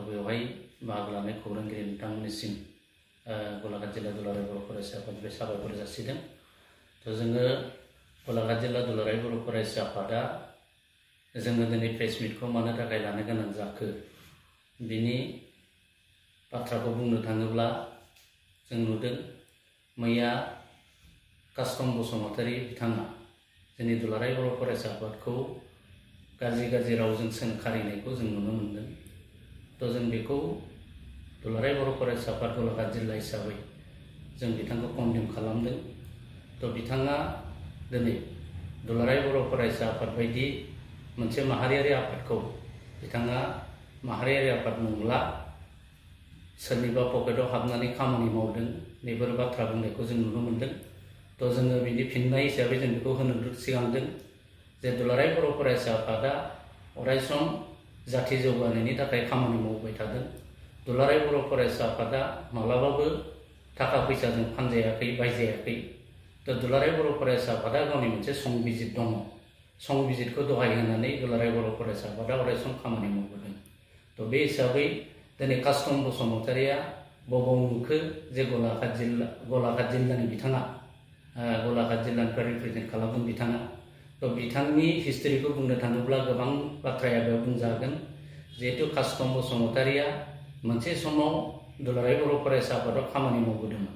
बेवहाय बाहागो लानाय खौरांगिरि नोंथांमोननिसिम गलाघाट जिल्ला दुलाराय बर' फरायसा आफादनिफ्राय साबायखर जासिदों। जोङो गलाघाट जिल्ला दुलाराय बर' फरायसा आफादा जोङो दिनै प्रेस मिटखौ मानो थाखाय लानो गोनां जाखो बिनि बाथ्राखौ बुंनो थाङोब्ला जों नुदों मैया कास्टम बसुमतारी बिथाङा जोंनि दुलाराय बर' फरायसा आफादखौ गाज्रि रावजों सोंखारिनायखौ जों नुनो मोनदों। जों बेखौ दुलाराय बर' फरायसा आफाद गलाघाट जिल्ला हिसाबै जों बिथांखौ कन्डेम खालामदों। बिथाङा दिनै दुलाराय बर' फरायसा आफाद बायदि मोनसे माहारियारि आफादखौ बिथाङा माहारियारि आफाद नंला सोरनिबा पकेटाव हाबनानै खामानि मावदों बेफोर बाथ्रा बुंनायखौ जों नुनो मोनदों। जोङो बिनि फिननाय हिसाबै जों बेखौ होनो सिगांदों जे दुलाराय बर' फरायसा आफादा अरायसम जाथि जौगानायनि थाखाय खामानि मावबाय थादों। दुलाराय बर' फरायसा आफादा माब्लाबाबो थाखा फैसाजों फानजायाखै बायजायाखै। दुलाराय बर' फरायसा आफादा गावनि मोनसे संबिजित दङ। संबिजितखौ दहाय होनानै दुलाराय बर' फरायसा आफादा अरायसम खामानि मावबोदों। बे हिसाबै दिनै कास्टम बसुमतारीया बबाव नुखो जे गलाघाट जिल्लानि बिथाङा गलाघाट जिल्लानिफ्राय रिप्रेजेन्ट खालामदों बिथाङा। बिथांनि हिस्ट्रिखौ बुंनो थाङोब्ला गोबां बाथ्राया बेयाव बुंजागोन। जिहेतु कास्टम बसुमतारीया मोनसे समाव दुलाराय बर' फरायसा आफादाव खामानि मावबोदोंमोन।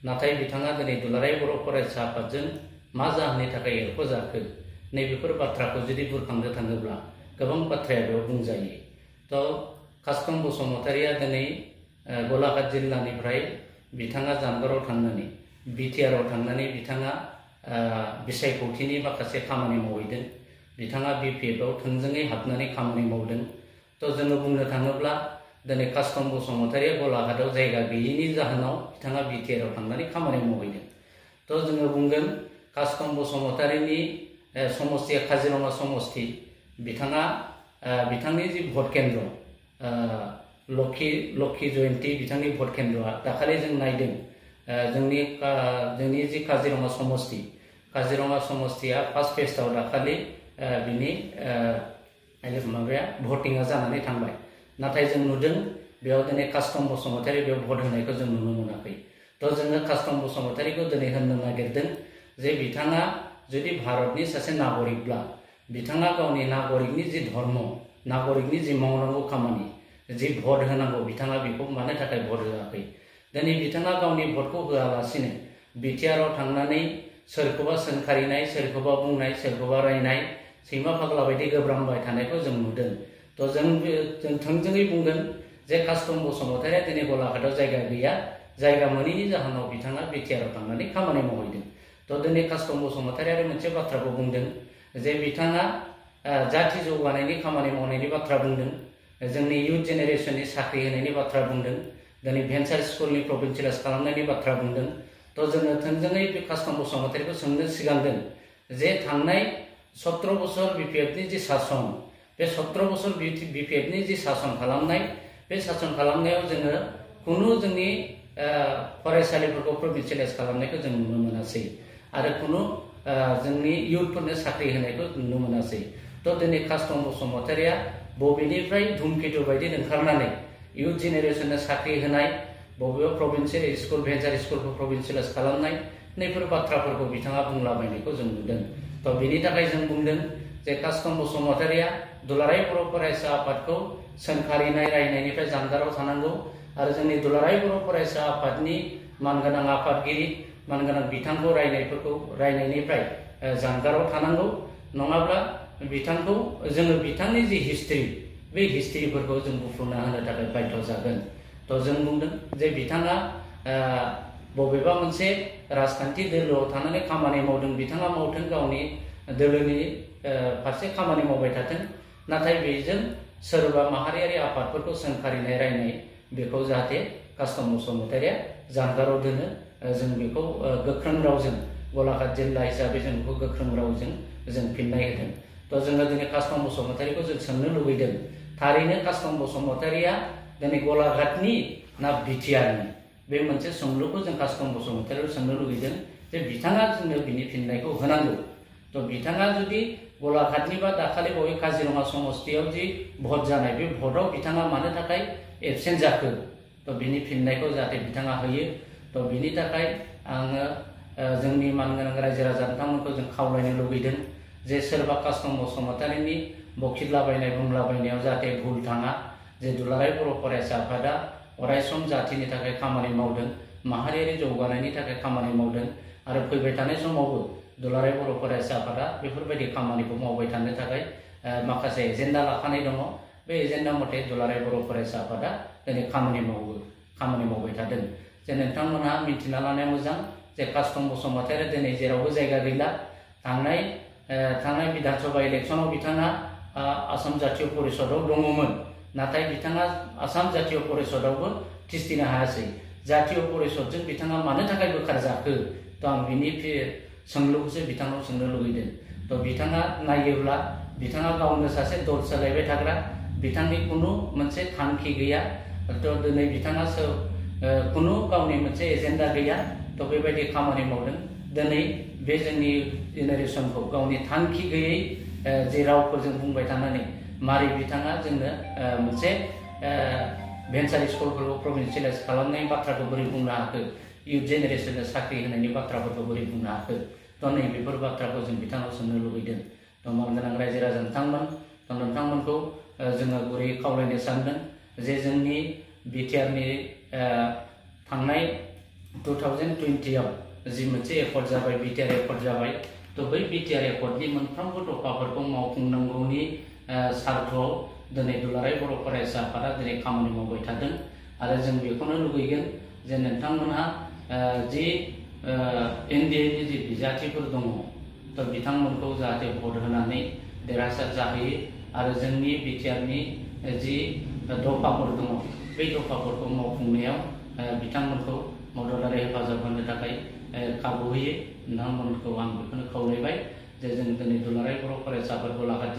नाथाय बिथाङा दिनै दुलाराय बर' फरायसा आफादजों मा जाहोननि थाखाय एरख'जाखो नैबेफोर बाथ्राखौ जुदि बुरखांनो थाङोब्ला गोबां बाथ्राया बेयाव बुंजायो। कास्टम बसुमतारीया दिनै गलाघाट जिल्लानिफ्राय बिथाङा जानगाराव थांनानै बिटिआरआव थांनानै बिथाङा बिसायख'थिनि माखासे खामानि मावहैदों। बिथाङा बिपिएफआव थोंजोङै हाबनानै खामानि मावदों। जोङो बुंनो थाङोब्ला दिनै कास्टम बसुमतारीया गलाघाटआव जायगा गैयैनि जाहोनाव बिथाङा बिटिआरआव थांनानै खामानि मावहैदों। जोङो बुंगोन कास्टम बसुमतारीनि समस्तिया काजिरङा समस्ति। बिथाङा बिथांनि जि भट केन्द्र लक्षी जयन्ती बिथांनि भट केन्द्रआ दाखालि जों नायदों जोंनि जि काजिरङा समस्तिया फार्स्ट फेस्टआव दाखालि बिनि भटिंआ जानानै थांबाय। नाथाय जों नुदों बेयाव दिनै कास्टम बसुमतारी बेयाव भट होनायखौ जों नुनो मोनाखै। जोङो कास्टम बसुमतारीखौ दिनै होननो नागिरदों जे बिथाङा जुदि भारतनि सासे नागरिकब्ला बिथाङा गावनि नागरिकनि जि धर्म नागरिकनि जि मावनांगौ खामानि जि भट होनांगौ बिथाङा बेखौ मानो थाखाय भट होआखै। दिनै बिथाङा गावनि भटखौ होआलासिनो बिटिआरआव थांनानै सोरखौबा सोंखारिनाय सोरखौबा बुंनाय सोरखौबा रायनाय सैमा फाग्ला बायदि गोब्रामबाय थानायखौ जों नुदों। जों थोंजोङै बुंगोन जे कास्टम बसुमतारीया दिनै गलाघाटआव जायगा गैया। जायगा मोनैनि जाहोनाव बिथाङा बिटिआरआव थांनानै खामानि मावहैदों। दिनै कास्टम बसुमतारीया आरो मोनसे बाथ्राखौ बुंदों जे बिथाङा जाथि जौगानायनि खामानि मावनायनि बाथ्रा बुंदों। जोंनि इयुथ जेनेरेसननि साख्रि होनायनि बाथ्रा बुंदों। दिनै भेन्सार स्कुलनि प्रभिन्सियेलाइज खालामनायनि बाथ्रा बुंदों। जोङो थोंजोङै बे कास्टम बसुमतारीखौ सोंनो सिगांदों जे थांनाय 17 बोसोर बिपिएफनि जि सासन बे 17 बोसोर बिपिएफनि जि सासन खालामनाय बे सासन खालामनायाव जोङो खुनु जोंनि फरायसालिफोरखौ प्रभिन्सियेलाइज खालामनायखौ जों नुनो मोनासै आरो खुनु जोंनि इयुथफोरनो साख्रि होनायखौ नुनो मोनासै। दिनै कास्टम बसुमतारीया बबेनिफ्राय धुमकेतु बायदि ओंखारनानै इयुथ जेनेरेसननो साख्रि होनाय बबेबा प्रभिन्सियेल स्कुल भेन्सार स्कुलखौ प्रभिन्सियेलाइज खालामनाय नैफोर बाथ्राफोरखौ बिथाङा बुंलाबायनायखौ जों नुदों। बेनि थाखाय जों बुंदों जे कास्टम बसुमतारीया दुलाराय बर' फरायसा आफादखौ सोंखारिनाय रायनायनिफ्राय जानगाराव थानांगौ आरो जोंनि दुलाराय बर' फरायसा आफादनि मानगोनां आफादगिरि मानगोनां बिथांखौ रायनायनिफ्राय जानगाराव थानांगौ। नङाब्ला बिथांखौ जोङो बिथांनि जि हिस्ट्रि बे हिस्ट्रिफोरखौ जों बुफ्रुना होनो थाखाय बाध्य जागोन। जों बुंदों जे बिथाङा बबेबा मोनसे राजखान्थि दोलोआव थानानै खामानि मावदों बिथाङा मावथों गावनि दोलोनि फारसे खामानि मावबाय थाथों। नाथाय बेजों सोरबा माहारियारि आफादफोरखौ सोंखारिनाय रायनाय बेखौ जाहाथे कास्टम बसुमतारीया जानगाराव दोनो। जों बेखौ गोख्रों रावजों गलाघाट जिल्ला हिसाबै जों बेखौ गोख्रों रावजों जों फिननाय होदों। जोङो दिनै कास्टम बसुमतारीखौ जों सोंनो लुबैदों थारैनो कास्टम बसुमतारीया दिनै गलाघाटनि ना बिटिआरनि बे मोनसे सोंलुखौ जों कास्टम बसुमतारीयाव सोंनो लुबैदों जे बिथाङा जोंनो बिनि फिननायखौ होनांगौ। बिथाङा जुदि गलाघाटनि बा दाखालि बावै काजिरङा समस्तियाव जि भट जानाय बे भटआव बिथाङा मानो थाखाय एबसेन्ट जाखो तो बिनि फिननायखौ जाहाथे बिथाङा होयो तो बिनि थाखाय आङो जोंनि मानगोनां रायजो राजा बिथांमोनखौ जों खावलायनो लुगैदों जे सोरबा कास्टम बसुमतारीनि बखिदलाबायनाय बुंलाबायनायाव जाहाथे भुल थाङा जे दुलाराय बर' फरायसा आफादा अरायसम जातिनि थाखाय खामानि मावदों माहारियारि जौगानायनि थाखाय खामानि मावदों आरो फैबाय थानाय समावबो दुलाराय बर' फरायसा आफादा बेफोरबायदि खामानिखौ मावबाय थानो थाखाय माखासे एजेन्डा लाखानाय दङ बे एजेन्डा मथे दुलाराय बर' फरायसा आफादा दिनै खामानि मावबाय थादों जे नोंथांमोनहा मिन्थिना लानाया मोजां जे कास्टम बसुमतारी दिनै जेरावबो जायगा गैला थांनाय विधानसभा इलेक्शनाव बिथाङा आसाम जातीय परिषदआव दङमोन नाथाय बिथाङा आसाम जातीय परिषदआवबो थिसथिनो हायासै जातीय परिषदजों बिथाङा मानो थाखाय बोखार जाखो तो आं बिनि सोंलुखौसो बिथांनाव सोंनो लुगैदों तो बिथाङा नायोब्ला बिथाङा गावनो सासे दल सोलायबाय थाग्रा बिथांनि कुनु मोनसे थांखि गैया तो दिनै बिथाङा कुनु गावनि मोनसे एजेन्डा गैया तो बेबायदि खामानि मावदों दिनै बे जोंनि जेनेरेसनखौ गावनि थांखि गैयै जे रावफोरजों बुंबाय थानानै मारै बिथाङा जोंनो मोनसे भेन्सार स्कुलफोरखौ प्रभिन्सियेलाइज खालामनायनि बाथ्राखौ बोरै बुंनो हाखो इयुथ जेनेरेसननो साख्रि होनायनि बाथ्राफोरखौ बोरै बुंनो हाखो तो नै बेफोर बाथ्राखौ जों बिथांनाव सोंनो लुगैदों तो मानगोनां रायजो राजा नोंथांमोनखौ जोङो गुरै खावलायनो सानदों जे जोंनि बिटिआरनि थांनाय 2020आव जि मोनसे एकर्ड जाबाय बिटिआर एकर्ड जाबाय तो बै बिटिआर एकर्डनि मोनफ्रोमबो दफाफोरखौ मावफुंनांगौनि सार्थआव दिनै दुलाराय बर' फरायसा आफादा दिनै खामानि मावबाय थादों आरो जों बेखौनो लुगैगोन जे नोंथांमोनहा जि एनडिएनि जि बिजाथिफोर दङ तो बिथांमोनखौ जाहाथे भट होनानै देरहासार जाहोयो आरो जोंनि बिटिआरनि जि दफाफोर दङ बै दफाफोरखौ मावफुंनायाव बिथांमोनखौ मदद आरो हेफाजाब होनो थाखाय खाबु होयो नोंथांमोनखौ आं बेखौनो खावलायबाय जे जों दिनै दुलाराय बर' फरायसा आफाद गलाघाट